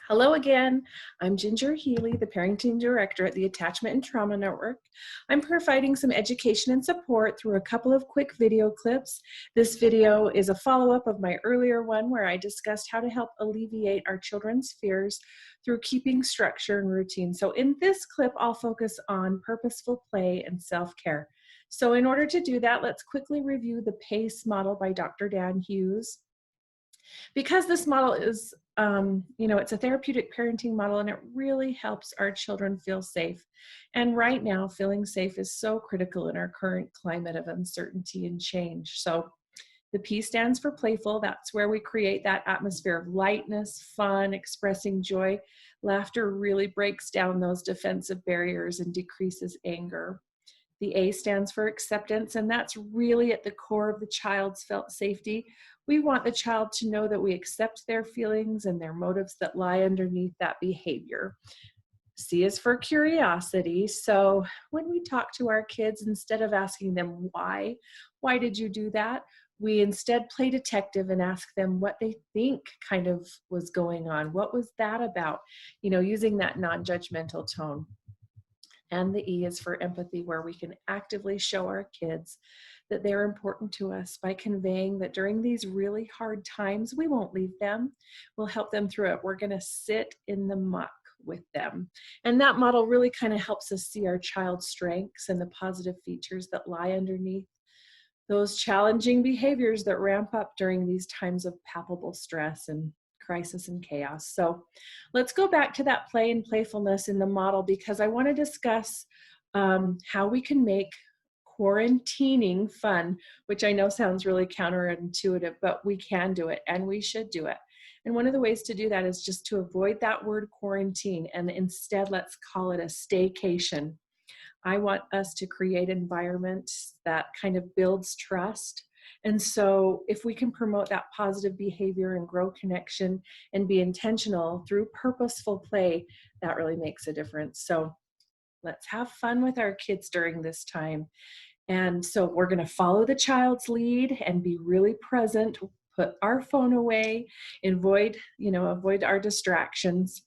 Hello again. I'm Ginger Healy, the Parenting Director at the Attachment and Trauma Network. I'm providing some education and support through a couple of quick video clips. This video is a follow-up of my earlier one where I discussed how to help alleviate our children's fears through keeping structure and routine. So in this clip, I'll focus on purposeful play and self-care. So in order to do that, let's quickly review the PACE model by Dr. Dan Hughes. Because this model is, it's a therapeutic parenting model and it really helps our children feel safe. And right now, feeling safe is so critical in our current climate of uncertainty and change. So the P stands for playful. That's where we create that atmosphere of lightness, fun, expressing joy. Laughter really breaks down those defensive barriers and decreases anger. The A stands for acceptance, and that's really at the core of the child's felt safety. We want the child to know that we accept their feelings and their motives that lie underneath that behavior. C is for curiosity. So when we talk to our kids, instead of asking them why did you do that? We instead play detective and ask them what they think kind of was going on. What was that about? Using that non-judgmental tone. And the E is for empathy, where we can actively show our kids that they're important to us by conveying that during these really hard times, we won't leave them. We'll help them through it. We're going to sit in the muck with them. And that model really kind of helps us see our child's strengths and the positive features that lie underneath those challenging behaviors that ramp up during these times of palpable stress and crisis and chaos. So let's go back to that play and playfulness in the model, because I want to discuss how we can make quarantining fun, which I know sounds really counterintuitive, but we can do it and we should do it. And one of the ways to do that is just to avoid that word quarantine, and instead let's call it a staycation. I want us to create environments that kind of builds trust. And so if we can promote that positive behavior and grow connection and be intentional through purposeful play, that really makes a difference. So let's have fun with our kids during this time. And so we're going to follow the child's lead and be really present, put our phone away, avoid our distractions.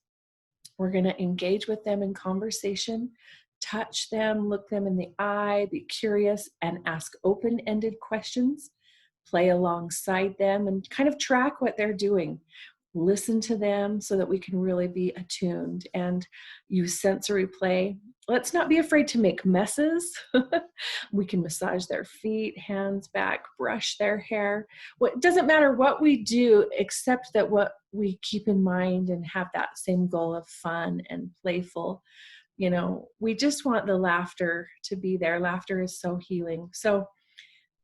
We're going to engage with them in conversation, touch them, look them in the eye, be curious, and ask open-ended questions. Play alongside them and kind of track what they're doing. Listen to them so that we can really be attuned and use sensory play. Let's not be afraid to make messes. We can massage their feet, hands, back, brush their hair. It doesn't matter what we do, except that what we keep in mind and have that same goal of fun and playful. We just want the laughter to be there. Laughter is so healing. So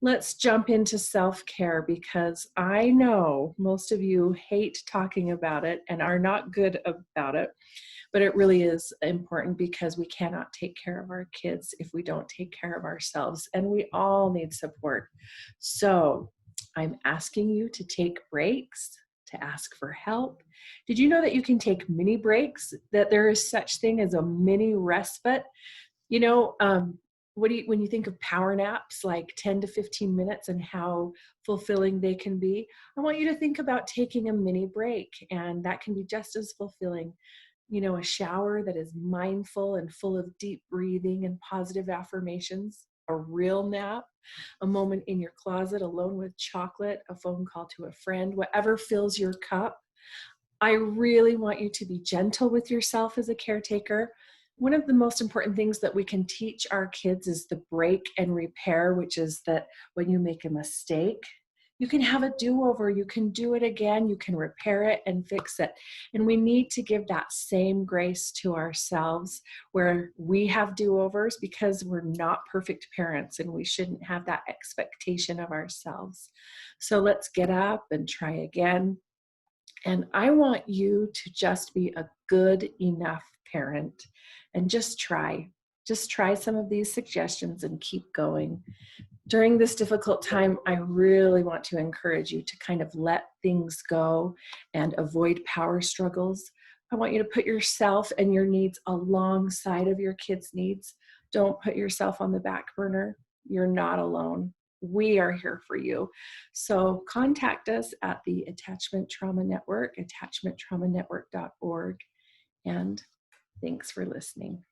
let's jump into self-care, because I know most of you hate talking about it and are not good about it, but it really is important, because we cannot take care of our kids if we don't take care of ourselves, and we all need support. So I'm asking you to take breaks, to ask for help. Did you know that you can take mini breaks, that there is such thing as a mini respite? When you think of power naps, like 10 to 15 minutes and how fulfilling they can be, I want you to think about taking a mini break, and that can be just as fulfilling. A shower that is mindful and full of deep breathing and positive affirmations, a real nap, a moment in your closet alone with chocolate, a phone call to a friend, whatever fills your cup. I really want you to be gentle with yourself as a caretaker. One of the most important things that we can teach our kids is the break and repair, which is that when you make a mistake, you can have a do-over, you can do it again, you can repair it and fix it. And we need to give that same grace to ourselves, where we have do-overs, because we're not perfect parents and we shouldn't have that expectation of ourselves. So let's get up and try again. And I want you to just be a good enough parent and just try some of these suggestions and keep going. During this difficult time, I really want to encourage you to kind of let things go and avoid power struggles. I want you to put yourself and your needs alongside of your kids' needs. Don't put yourself on the back burner. You're not alone. we are here for you. So contact us at the Attachment Trauma Network, attachmenttraumanetwork.org. And thanks for listening.